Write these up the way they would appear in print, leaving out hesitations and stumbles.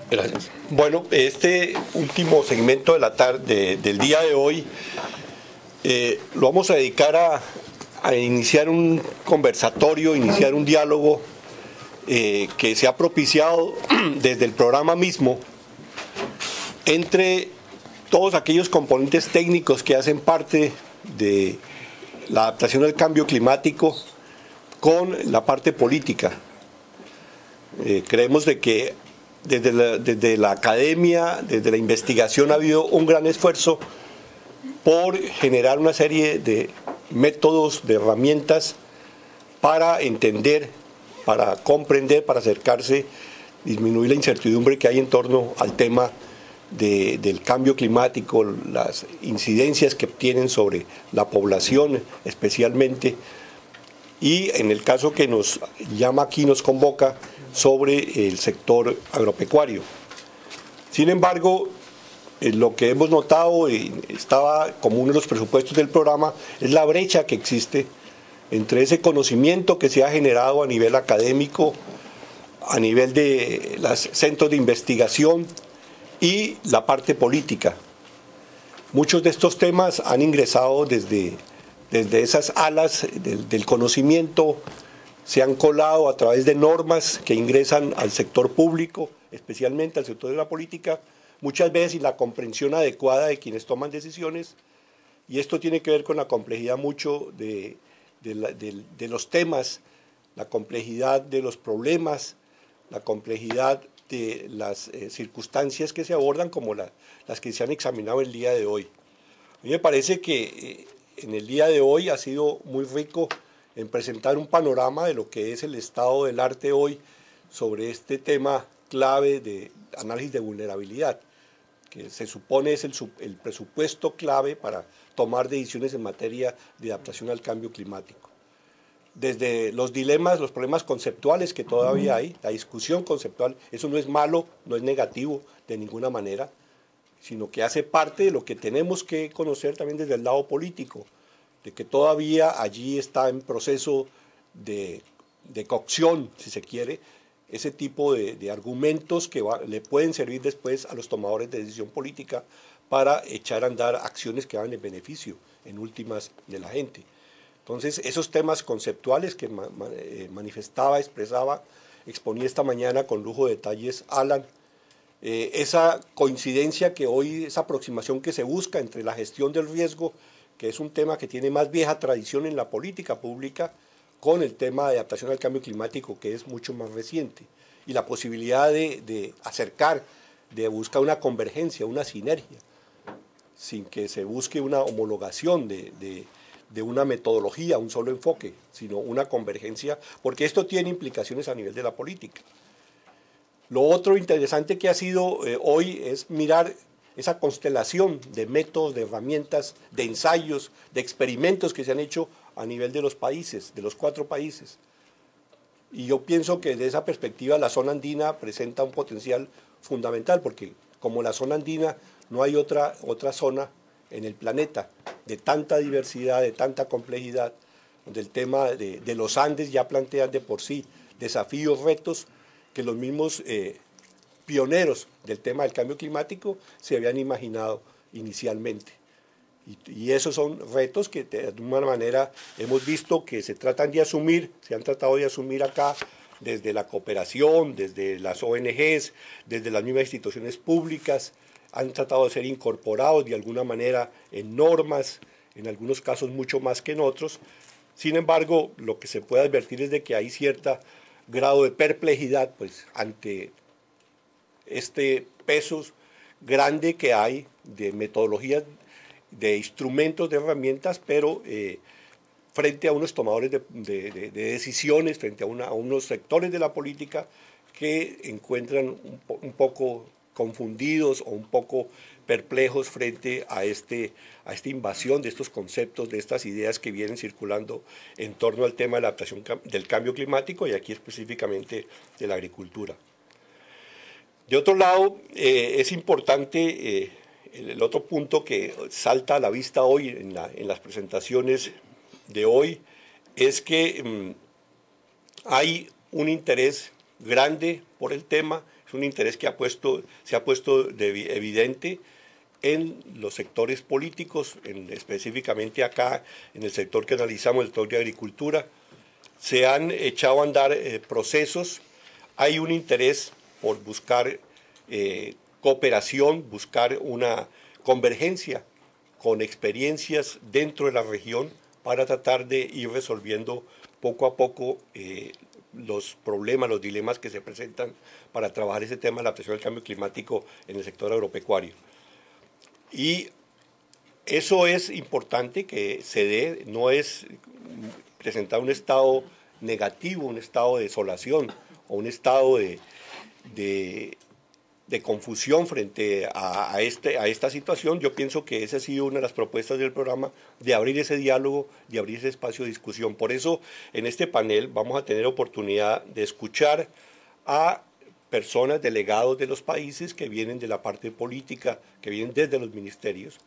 Gracias. Bueno, este último segmento de la tarde, del día de hoy, lo vamos a dedicar a iniciar un conversatorio, iniciar un diálogo que se ha propiciado desde el programa mismo entre todos aquellos componentes técnicos que hacen parte de la adaptación al cambio climático con la parte política. Creemos de que desde la academia, desde la investigación ha habido un gran esfuerzo por generar una serie de métodos, de herramientas para entender, para comprender, para acercarse, disminuir la incertidumbre que hay en torno al tema del cambio climático, las incidencias que tienen sobre la población especialmente, y en el caso que nos llama aquí, nos convoca, sobre el sector agropecuario. Sin embargo, lo que hemos notado, y estaba como uno de los presupuestos del programa, es la brecha que existe entre ese conocimiento que se ha generado a nivel académico, a nivel de los centros de investigación y la parte política. Muchos de estos temas han ingresado desde esas alas del conocimiento, se han colado a través de normas que ingresan al sector público, especialmente al sector de la política, muchas veces sin la comprensión adecuada de quienes toman decisiones, y esto tiene que ver con la complejidad mucho de los temas, la complejidad de los problemas, la complejidad de las circunstancias que se abordan, como las que se han examinado el día de hoy. A mí me parece que en el día de hoy ha sido muy rico en presentar un panorama de lo que es el estado del arte hoy sobre este tema clave de análisis de vulnerabilidad, que se supone es el presupuesto clave para tomar decisiones en materia de adaptación al cambio climático. Desde los dilemas, los problemas conceptuales que todavía hay, la discusión conceptual, eso no es malo, no es negativo de ninguna manera, sino que hace parte de lo que tenemos que conocer también desde el lado político, de que todavía allí está en proceso de cocción, si se quiere, ese tipo de argumentos que le pueden servir después a los tomadores de decisión política para echar a andar acciones que van en beneficio, en últimas, de la gente. Entonces, esos temas conceptuales que manifestaba, expresaba, exponía esta mañana con lujo de detalles Alan, esa coincidencia que hoy, esa aproximación que se busca entre la gestión del riesgo, que es un tema que tiene más vieja tradición en la política pública, con el tema de adaptación al cambio climático, que es mucho más reciente, y la posibilidad de acercar, de buscar una convergencia, una sinergia, sin que se busque una homologación de una metodología, un solo enfoque, sino una convergencia, porque esto tiene implicaciones a nivel de la política. Lo otro interesante que ha sido hoy es mirar esa constelación de métodos, de herramientas, de ensayos, de experimentos que se han hecho a nivel de los países, de los 4 países. Y yo pienso que desde esa perspectiva la zona andina presenta un potencial fundamental, porque como la zona andina no hay otra zona en el planeta de tanta diversidad, de tanta complejidad, donde el tema de los Andes ya plantean de por sí desafíos, retos que los mismos pioneros del tema del cambio climático se habían imaginado inicialmente. Y esos son retos que de alguna manera hemos visto que se tratan de asumir, se han tratado de asumir acá desde la cooperación, desde las ONGs, desde las mismas instituciones públicas, han tratado de ser incorporados de alguna manera en normas, en algunos casos mucho más que en otros. Sin embargo, lo que se puede advertir es de que hay cierto grado de perplejidad pues, ante este peso grande que hay de metodologías, de instrumentos, de herramientas, pero frente a unos tomadores de decisiones, frente a unos sectores de la política que encuentran un poco confundidos o un poco perplejos frente a esta invasión de estos conceptos, de estas ideas que vienen circulando en torno al tema de la adaptación del cambio climático y aquí específicamente de la agricultura. De otro lado, es importante el otro punto que salta a la vista hoy en las presentaciones de hoy, es que hay un interés grande por el tema, Es un interés que se ha puesto evidente en los sectores políticos, específicamente acá en el sector que analizamos, el sector de agricultura. Se han echado a andar procesos, hay un interés por buscar cooperación, buscar una convergencia con experiencias dentro de la región para tratar de ir resolviendo poco a poco los problemas, los dilemas que se presentan para trabajar ese tema de la presión del cambio climático en el sector agropecuario. Y eso es importante que se dé, no es presentar un estado negativo, un estado de desolación o un estado de confusión frente a esta situación. Yo pienso que esa ha sido una de las propuestas del programa, de abrir ese diálogo, de abrir ese espacio de discusión. Por eso, en este panel vamos a tener oportunidad de escuchar a personas, delegados de los países que vienen de la parte política, que vienen desde los ministerios,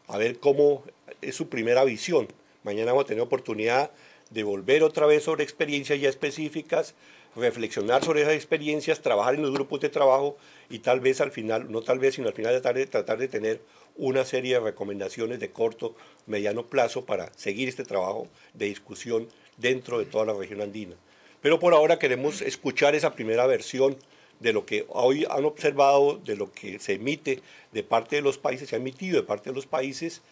a ver cómo es su primera visión. Mañana vamos a tener oportunidad de volver otra vez sobre experiencias ya específicas, reflexionar sobre esas experiencias, trabajar en los grupos de trabajo y tal vez al final, no tal vez, sino al final tratar de tener una serie de recomendaciones de corto, mediano plazo para seguir este trabajo de discusión dentro de toda la región andina. Pero por ahora queremos escuchar esa primera versión de lo que hoy han observado, de lo que se emite de parte de los países, se ha emitido de parte de los países,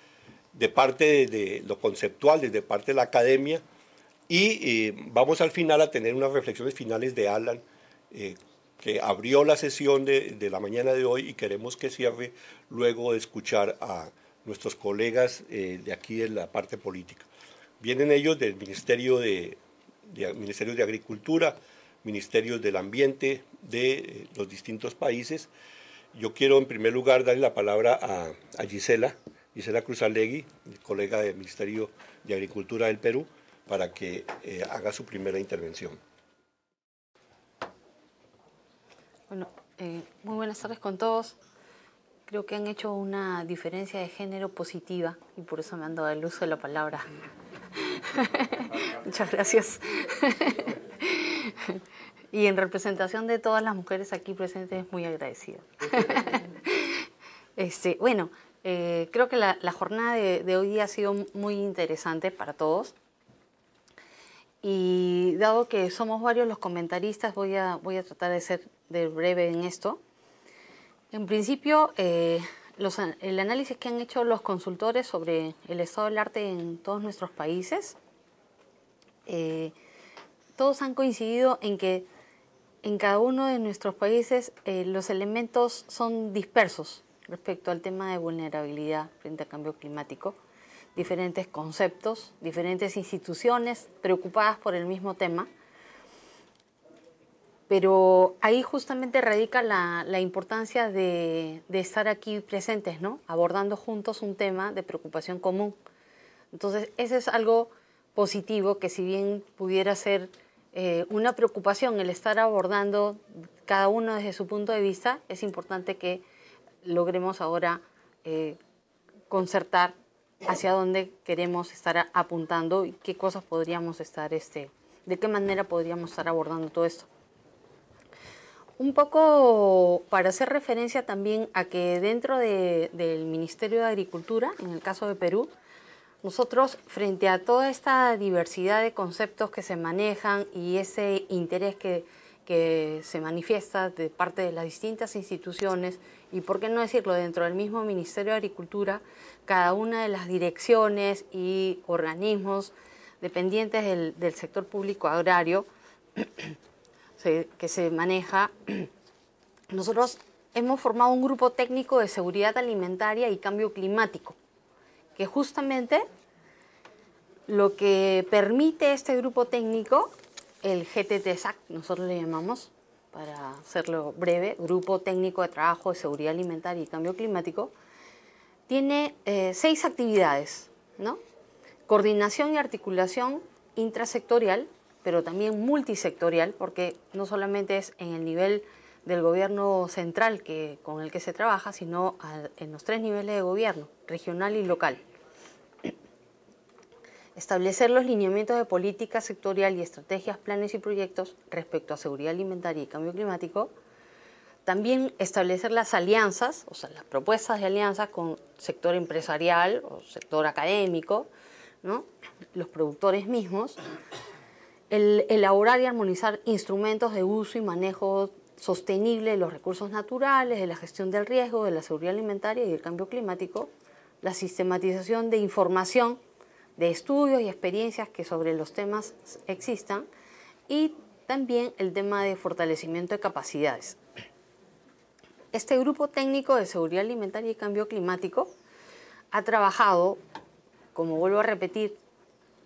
de parte de lo conceptual, desde parte de la academia, y vamos al final a tener unas reflexiones finales de Alan, que abrió la sesión de la mañana de hoy y queremos que cierre luego de escuchar a nuestros colegas de aquí de la parte política. Vienen ellos del Ministerios de Agricultura, Ministerios del Ambiente de los distintos países. Yo quiero en primer lugar darle la palabra a Gisela Cruzalegui, colega del Ministerio de Agricultura del Perú, para que haga su primera intervención. Bueno, muy buenas tardes con todos. Creo que han hecho una diferencia de género positiva y por eso me han dado el uso de la palabra. Muchas gracias. Y en representación de todas las mujeres aquí presentes, muy agradecida. Bueno, creo que la jornada de hoy día ha sido muy interesante para todos. Y dado que somos varios los comentaristas, voy a tratar de ser breve en esto. En principio, el análisis que han hecho los consultores sobre el estado del arte en todos nuestros países, todos han coincidido en que en cada uno de nuestros países los elementos son dispersos respecto al tema de vulnerabilidad frente al cambio climático. Diferentes conceptos, diferentes instituciones preocupadas por el mismo tema. Pero ahí justamente radica la importancia de estar aquí presentes, ¿no? Abordando juntos un tema de preocupación común. Entonces, eso es algo positivo, que si bien pudiera ser una preocupación el estar abordando cada uno desde su punto de vista, es importante que logremos ahora concertar hacia dónde queremos estar apuntando y qué cosas podríamos estar, de qué manera podríamos estar abordando todo esto. Un poco para hacer referencia también a que dentro del Ministerio de Agricultura, en el caso de Perú, nosotros, frente a toda esta diversidad de conceptos que se manejan y ese interés que se manifiesta de parte de las distintas instituciones, y por qué no decirlo, dentro del mismo Ministerio de Agricultura, cada una de las direcciones y organismos dependientes del sector público agrario que se maneja, nosotros hemos formado un grupo técnico de seguridad alimentaria y cambio climático, que justamente lo que permite este grupo técnico, el GTTSAC, nosotros le llamamos, para hacerlo breve, Grupo Técnico de Trabajo de Seguridad Alimentaria y Cambio Climático, tiene 6 actividades, ¿no? Coordinación y articulación intrasectorial, pero también multisectorial, porque no solamente es en el nivel del gobierno central con el que se trabaja, sino en los 3 niveles de gobierno, regional y local. Establecer los lineamientos de política sectorial y estrategias, planes y proyectos respecto a seguridad alimentaria y cambio climático. También establecer las alianzas, o sea, las propuestas de alianzas con sector empresarial o sector académico, ¿no? Los productores mismos. Elaborar y armonizar instrumentos de uso y manejo sostenible de los recursos naturales, de la gestión del riesgo, de la seguridad alimentaria y del cambio climático. La sistematización de información, de estudios y experiencias que sobre los temas existan. Y también el tema de fortalecimiento de capacidades. Este grupo técnico de seguridad alimentaria y cambio climático ha trabajado, como vuelvo a repetir,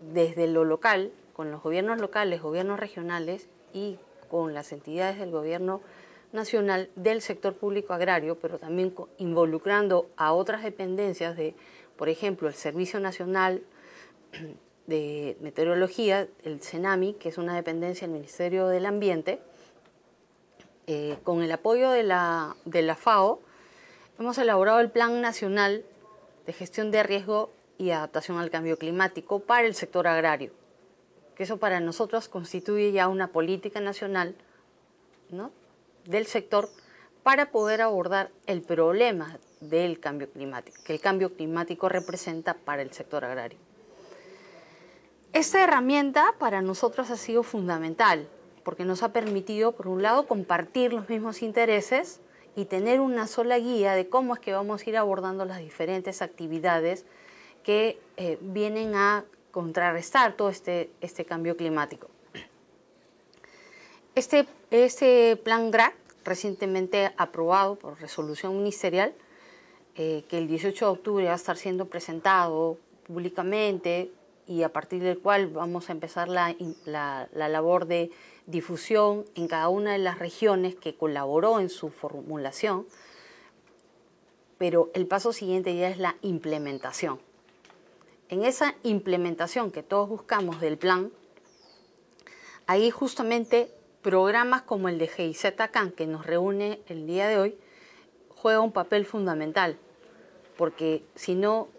desde lo local, con los gobiernos locales, gobiernos regionales y con las entidades del gobierno nacional del sector público agrario, pero también involucrando a otras dependencias de, por ejemplo, el Servicio Nacional de Meteorología, el CENAMI, que es una dependencia del Ministerio del Ambiente. Con el apoyo de la FAO, hemos elaborado el Plan Nacional de Gestión de Riesgo y Adaptación al Cambio Climático para el sector agrario, que eso para nosotros constituye ya una política nacional, ¿no?, del sector para poder abordar el problema del cambio climático, que el cambio climático representa para el sector agrario. Esta herramienta para nosotros ha sido fundamental, porque nos ha permitido, por un lado, compartir los mismos intereses y tener una sola guía de cómo es que vamos a ir abordando las diferentes actividades que vienen a contrarrestar todo este cambio climático. Este plan GRAC, recientemente aprobado por resolución ministerial, que el 18 de octubre va a estar siendo presentado públicamente y a partir del cual vamos a empezar la labor de difusión en cada una de las regiones que colaboró en su formulación, pero el paso siguiente ya es la implementación. En esa implementación que todos buscamos del plan, ahí justamente programas como el de GIZ-CAN, que nos reúne el día de hoy, juega un papel fundamental, porque si no,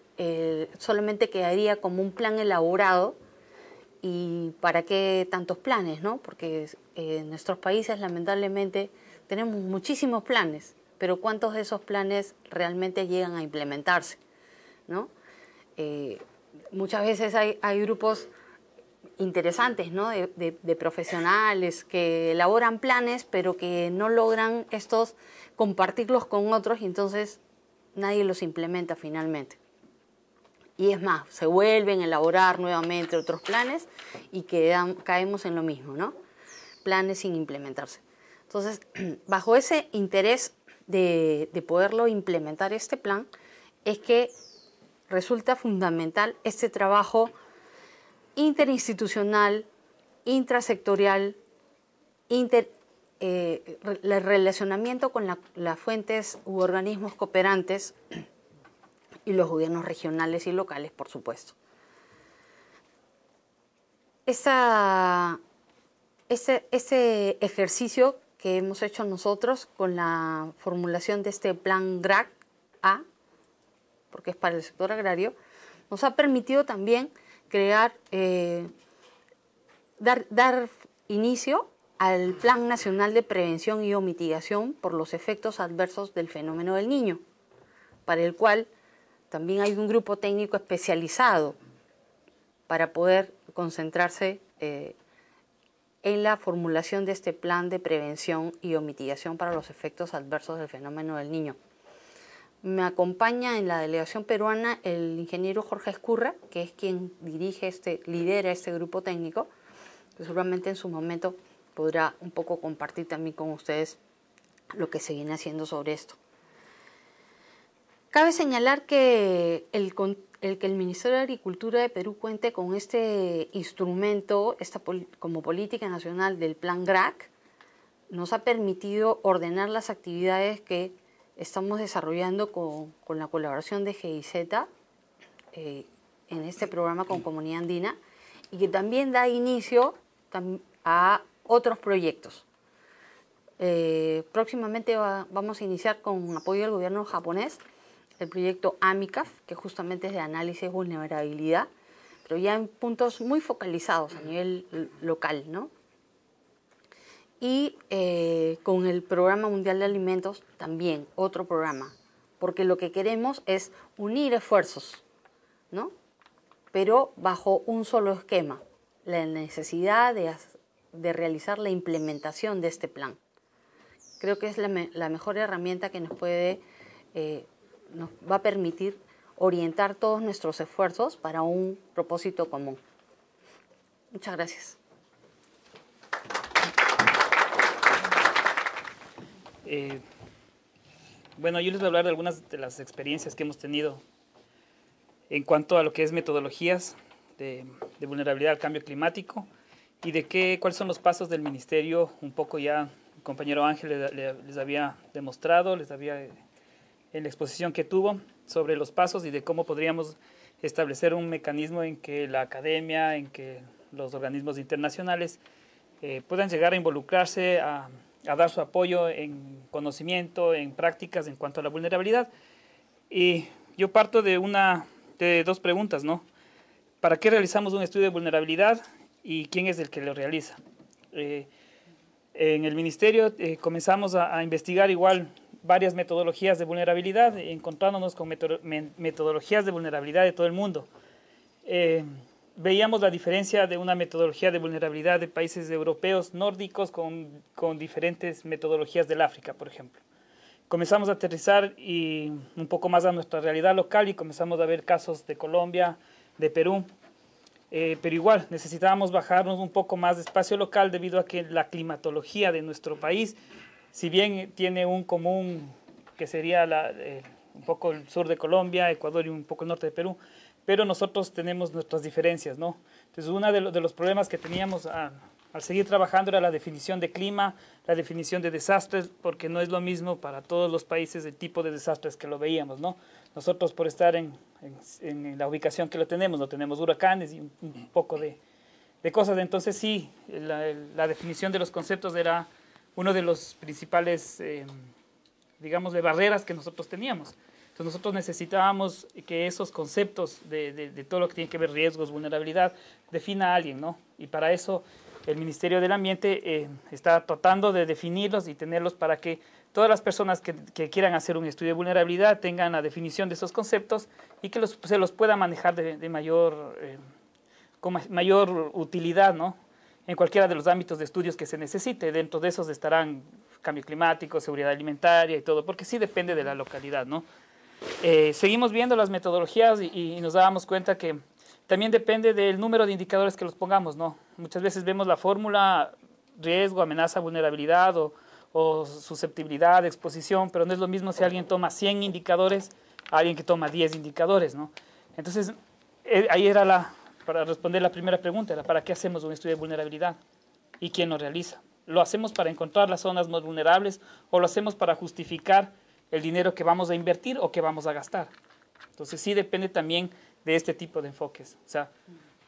solamente quedaría como un plan elaborado. ¿Y para qué tantos planes, no? Porque en nuestros países lamentablemente tenemos muchísimos planes, pero ¿cuántos de esos planes realmente llegan a implementarse, ¿no? Muchas veces hay grupos interesantes, ¿no?, de profesionales que elaboran planes, pero que no logran estos compartirlos con otros y entonces nadie los implementa finalmente. Y es más, se vuelven a elaborar nuevamente otros planes y caemos en lo mismo, ¿no? Planes sin implementarse. Entonces, bajo ese interés de poderlo implementar este plan, es que resulta fundamental este trabajo interinstitucional, intrasectorial, el relacionamiento con las fuentes u organismos cooperantes y los gobiernos regionales y locales, por supuesto. Ese ejercicio que hemos hecho nosotros con la formulación de este plan GRAC-A, porque es para el sector agrario, nos ha permitido también crear, dar inicio al Plan Nacional de Prevención y Mitigación por los efectos adversos del fenómeno del Niño, para el cual también hay un grupo técnico especializado para poder concentrarse en la formulación de este plan de prevención y mitigación para los efectos adversos del fenómeno del Niño. Me acompaña en la delegación peruana el ingeniero Jorge Escurra, que es quien lidera este grupo técnico, que seguramente en su momento podrá un poco compartir también con ustedes lo que se viene haciendo sobre esto. Cabe señalar que el Ministerio de Agricultura de Perú cuente con este instrumento, como política nacional del Plan GRAC, nos ha permitido ordenar las actividades que estamos desarrollando con la colaboración de GIZ en este programa con Comunidad Andina y que también da inicio a otros proyectos. Próximamente vamos a iniciar con apoyo del gobierno japonés el proyecto AMICAF, que justamente es de análisis de vulnerabilidad, pero ya en puntos muy focalizados a nivel local, ¿no? Y con el Programa Mundial de Alimentos también, otro programa, porque lo que queremos es unir esfuerzos, ¿no? Pero bajo un solo esquema, la necesidad de realizar la implementación de este plan. Creo que es la mejor herramienta que nos va a permitir orientar todos nuestros esfuerzos para un propósito común. Muchas gracias. Bueno, yo les voy a hablar de algunas de las experiencias que hemos tenido en cuanto a lo que es metodologías de vulnerabilidad al cambio climático y de cuáles son los pasos del ministerio. Un poco ya el compañero Ángel les había demostrado, en la exposición que tuvo sobre los pasos y de cómo podríamos establecer un mecanismo en que la academia, en que los organismos internacionales puedan llegar a involucrarse, a dar su apoyo en conocimiento, en prácticas en cuanto a la vulnerabilidad. Y yo parto de dos preguntas, ¿no? ¿Para qué realizamos un estudio de vulnerabilidad y quién es el que lo realiza? En el ministerio comenzamos a investigar igual varias metodologías de vulnerabilidad, encontrándonos con metodologías de vulnerabilidad de todo el mundo. Veíamos la diferencia de una metodología de vulnerabilidad de países europeos nórdicos con diferentes metodologías del África, por ejemplo. Comenzamos a aterrizar y un poco más a nuestra realidad local y comenzamos a ver casos de Colombia, de Perú, pero igual necesitábamos bajarnos un poco más de espacio local debido a que la climatología de nuestro país, si bien tiene un común que sería un poco el sur de Colombia, Ecuador y un poco el norte de Perú, pero nosotros tenemos nuestras diferencias, ¿no? Entonces, uno de los problemas que teníamos al seguir trabajando era la definición de clima, la definición de desastres, porque no es lo mismo para todos los países el tipo de desastres que lo veíamos, ¿no? Nosotros, por estar en la ubicación que lo tenemos, no tenemos huracanes y un poco de cosas. Entonces, sí, la definición de los conceptos era uno de los principales, digamos, de barreras que nosotros teníamos. Entonces nosotros necesitábamos que esos conceptos de todo lo que tiene que ver riesgos, vulnerabilidad, defina a alguien, ¿no? Y para eso el Ministerio del Ambiente está tratando de definirlos y tenerlos para que todas las personas que quieran hacer un estudio de vulnerabilidad tengan la definición de esos conceptos y que se los pueda manejar con mayor utilidad, ¿no? En cualquiera de los ámbitos de estudios que se necesite. Dentro de esos estarán cambio climático, seguridad alimentaria y todo, porque sí depende de la localidad, ¿no? Seguimos viendo las metodologías y nos dábamos cuenta que también depende del número de indicadores que los pongamos, ¿no? Muchas veces vemos la fórmula riesgo, amenaza, vulnerabilidad o susceptibilidad, exposición, pero no es lo mismo si alguien toma 100 indicadores a alguien que toma 10 indicadores, ¿no? Entonces, ahí era para responder la primera pregunta, era ¿para qué hacemos un estudio de vulnerabilidad? ¿Y quién lo realiza? ¿Lo hacemos para encontrar las zonas más vulnerables o lo hacemos para justificar el dinero que vamos a invertir o que vamos a gastar? Entonces sí depende también de este tipo de enfoques. O sea,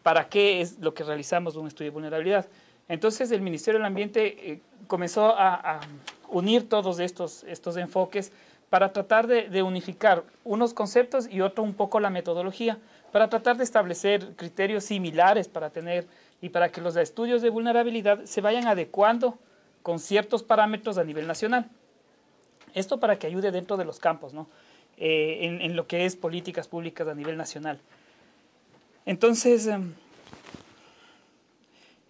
¿para qué es lo que realizamos un estudio de vulnerabilidad? Entonces el Ministerio del Ambiente comenzó a unir todos estos enfoques para tratar de unificar unos conceptos y otro un poco la metodología, para tratar de establecer criterios similares para que los estudios de vulnerabilidad se vayan adecuando con ciertos parámetros a nivel nacional. Esto para que ayude dentro de los campos, ¿no? En lo que es políticas públicas a nivel nacional. Entonces,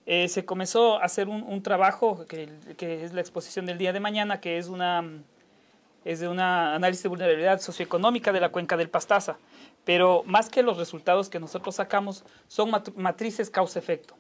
se comenzó a hacer un trabajo que es la exposición del día de mañana, que es de una análisis de vulnerabilidad socioeconómica de la cuenca del Pastaza. Pero más que los resultados que nosotros sacamos, son matrices causa-efecto.